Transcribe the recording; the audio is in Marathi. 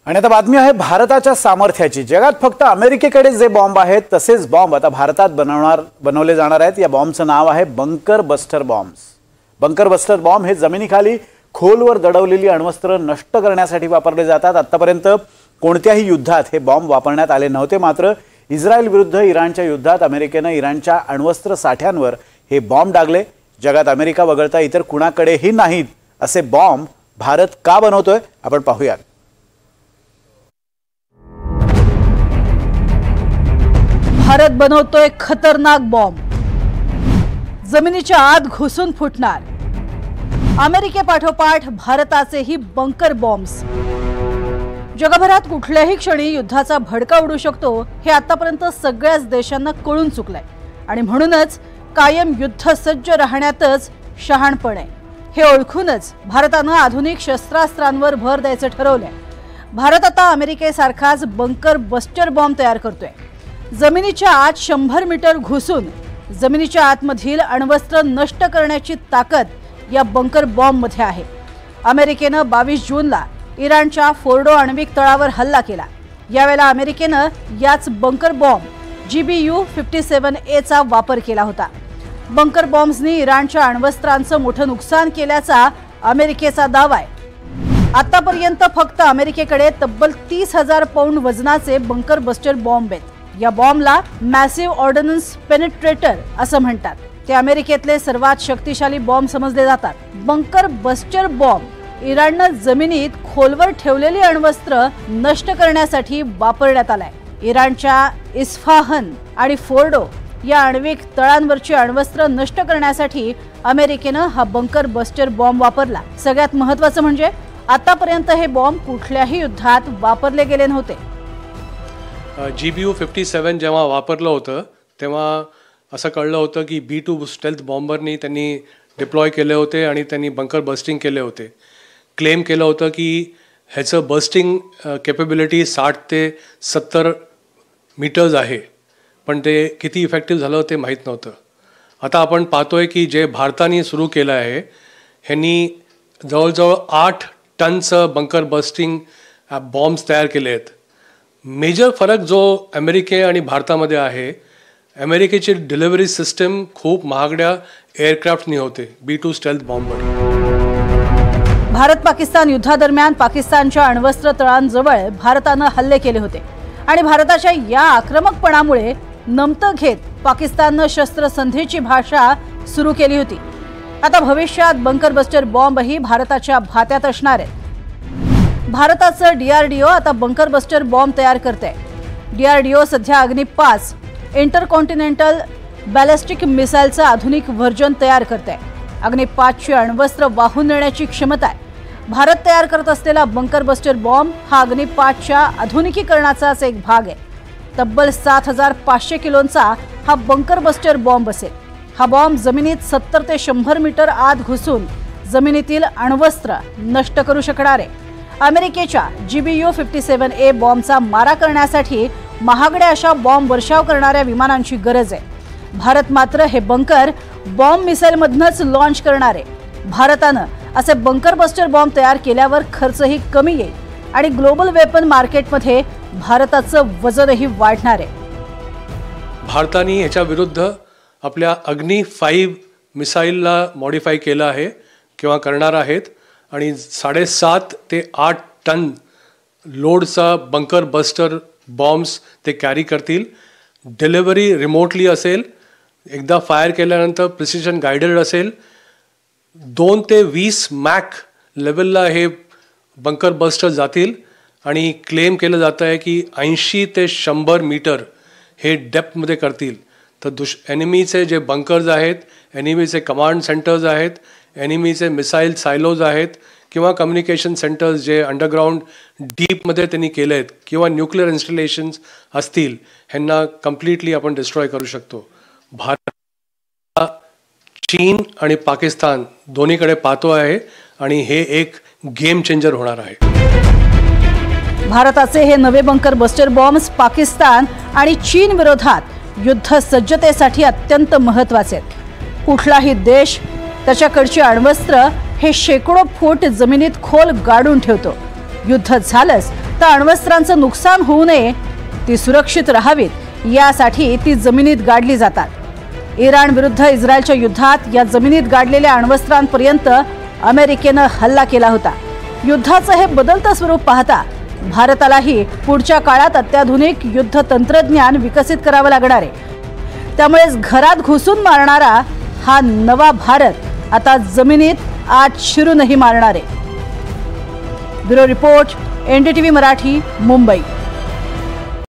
आणि आता बातमी आहे भारताच्या सामर्थ्याची। जगात फक्त अमेरिकेकडे जे बॉम्ब आहेत तसेच बॉम्ब आता भारतात बनवले जाणार आहेत। या बॉम्बचं नाव आहे bunker buster bombs. Bunker buster bomb हे जमिनीखाली खोलवर दडवलेली अण्वस्त्र नष्ट करण्यासाठी वापरले जातात। आतापर्यंत कोणत्याही युद्धात हे बॉम्ब वापरण्यात आले नव्हते, मात्र इस्रायल विरुद्ध इराणच्या युद्धात अमेरिकेनं इराणच्या अण्वस्त्र साठ्यांवर हे बॉम्ब डागले। जगात अमेरिका वगळता इतर कुणाकडेही नाहीत असे बॉम्ब भारत का बनवतोय आपण पाहूया। भारत बनवतोय खतरनाक बॉम्ब, जमिनीच्या आत घुसून फुटणार। अमेरिकेपाठोपाठ भारताचेही बंकर बॉम्ब्स। जगभरात कुठल्याही क्षणी युद्धाचा भडका उडू शकतो हे आतापर्यंत सगळ्याच देशांना कळून चुकलंय आणि म्हणूनच कायम युद्धसज्ज राहण्यातच शहाणपण आहे हे ओळखूनच भारतानं आधुनिक शस्त्रास्त्रांवर भर द्यायचं ठरवलंय। भारत आता अमेरिकेसारखाच बंकर बस्टर बॉम्ब तयार करतोय। जमिनीच्या आत 100 मीटर घुसून जमिनीच्या आतमधील अण्वस्त्र नष्ट करण्याची ताकद या बंकर बॉम्बमध्ये आहे। अमेरिकेनं 22 जूनला इराणच्या फोर्डो आण्विक तळावर हल्ला केला। यावेळेला अमेरिकेनं याच बंकर बॉम्ब GBU-57A चा वापर केला होता। बंकर बॉम्ब्सनी इराणच्या अण्वस्त्रांचं मोठं नुकसान केल्याचा अमेरिकेचा दावा आहे। आतापर्यंत फक्त अमेरिकेकडे तब्बल 30,000 पौंड वजनाचे बंकर बस्टर बॉम्ब आहेत। या बॉम्बला मॅसिव्ह ऑर्डनन्स पेनिट्रेटर असं म्हणतात। ते अमेरिकेतले सर्वात शक्तिशाली बॉम्ब समजले जातात। बंकर बस्टर बॉम्ब इराणनं जमिनीत खोलवर ठेवलेली अण्वस्त्र नष्ट करण्यासाठी वापरण्यात आलाय। इराणच्या इस्फाहन आणि फोर्डो या आण्विक तळांवरची अण्वस्त्र नष्ट करण्यासाठी अमेरिकेनं हा बंकर बस्टर बॉम्ब वापरला। सगळ्यात महत्त्वाचं म्हणजे आतापर्यंत हे बॉम्ब कुठल्याही युद्धात वापरले गेले नव्हते। GBU-57 जेव्हा वापरलं होतं तेव्हा असं कळलं होतं की B-2 स्टेल्थ बॉम्बरनी त्यांनी डिप्लॉय केले होते आणि त्यांनी बंकर बस्टिंग केले होते। क्लेम केलं होतं की ह्याचं बस्टिंग कॅपेबिलिटी 60 ते 70 मीटर्स आहे, पण ते किती इफेक्टिव्ह झालं ते माहीत नव्हतं। आता आपण पाहतोय की जे भारताने सुरू केलं आहे ह्यांनी जवळजवळ 8 टनचं बंकर बस्टिंग बॉम्ब्स तयार केले आहेत। मेजर फरक जो अमेरिके आणि भारतामध्ये आहे, अमेरिकेची डिलिव्हरी सिस्टम खूप महागड्या एअरक्राफ्टनी होते B-2 स्टेल्थ बॉम्बवर। भारत पाकिस्तान युद्धादरम्यान पाकिस्तानच्या अण्वस्त्र तळांजवळ भारतानं हल्ले केले होते आणि भारताच्या या आक्रमकपणामुळे नमतं घेत पाकिस्ताननं शस्त्रसंधीची भाषा सुरू केली होती। आता भविष्यात बंकर बस्टर बॉम्बही भारताच्या भात्यात असणार आहेत। भारताचं DRDO आता बंकर बस्टर बॉम्ब तयार करते। DRDO सध्या अग्नि 5 इंटरकॉन्टिनेंटल बॅलिस्टिक मिसाईलचं आधुनिक व्हर्जन तयार करते। अग्नि 5ची अण्वस्त्र वाहून नेण्याची क्षमता आहे। भारत तयार करत असलेला बंकर बस्टर बॉम्ब हा अग्नि 5च्या आधुनिकीकरणाचाच एक भाग आहे। तब्बल 7,500 किलोंचा हा बंकर बस्टर बॉम्ब असेल। हा बॉम्ब जमिनीत 70 ते 100 मीटर आत घुसून जमिनीतील अण्वस्त्र नष्ट करू शकणार आहे। अमेरिकेच्या GBU-57A बॉम्बचा मारा करण्यासाठी महागड्या अशा बॉम्ब वर्षाव करणाऱ्या विमानांची गरज आहे। भारत मात्र हे बंकर बॉम्ब मिसाईलमधूनच लॉन्च करणार आहे। भारतानं असे बंकर बस्टर बॉम्ब तयार केल्यावर खर्चही कमी येईल आणि ग्लोबल वेपन मार्केटमध्ये भारताचं वजनही वाढणार आहे। भारताने ह्याच्या विरुद्ध आपल्या अग्नि 5 मिसाईलला मॉडिफाय केलं आहे किंवा करणार आहेत आणि 7.5 ते 8 टन लोडचा बंकर बस्टर बॉम्ब्स ते कॅरी करतील। डिलिव्हरी रिमोटली असेल, एकदा फायर केल्यानंतर प्रिसिजन गायडेड असेल। 2 ते 20 मॅक लेवलला हे बंकर बस्टर जातील आणि क्लेम केलं जातं आहे की 80 ते 100 मीटर हे डेप्थमध्ये करतील। तर एनिमीचे जे बंकर्स आहेत, एनिमीचे कमांड सेंटर्स आहेत, एनिमीचे मिसाईल सायलोज आहेत किंवा कम्युनिकेशन सेंटर्स जे अंडरग्राउंड डीपमध्ये त्यांनी केले आहेत किंवा न्यूक्लिअर इन्स्टॉलेशन्स असतील, ह्यांना कम्प्लिटली आपण डिस्ट्रॉय करू शकतो। भारत चीन आणि पाकिस्तान दोन्हीकडे पाहतो आहे आणि हे एक गेम चेंजर होणार आहे। भारताचे हे नवे बंकर बस्टर बॉम्ब्स पाकिस्तान आणि चीन विरोधात युद्ध सज्जतेसाठी अत्यंत महत्त्वाचे आहेत। कुठलाही देश त्याच्याकडची अण्वस्त्र हे शेकडो फूट जमिनीत खोल गाडून ठेवतो। युद्ध झालंच तर अण्वस्त्रांचं नुकसान होऊ नये, ती सुरक्षित राहावीत यासाठी ती जमिनीत गाडली जातात। इराण विरुद्ध इस्रायलच्या युद्धात या जमिनीत गाडलेल्या अण्वस्त्रांपर्यंत अमेरिकेनं हल्ला केला होता। युद्धाचं हे बदलतं स्वरूप पाहता भारतालाही पुढच्या काळात अत्याधुनिक युद्ध तंत्रज्ञान विकसित करावं लागणार आहे। त्यामुळेच घरात घुसून मारणारा हा नवा भारत आता जमिनीत आत शिरूनही मारणार आहे। Bureau report, NDTV Marathi, Mumbai.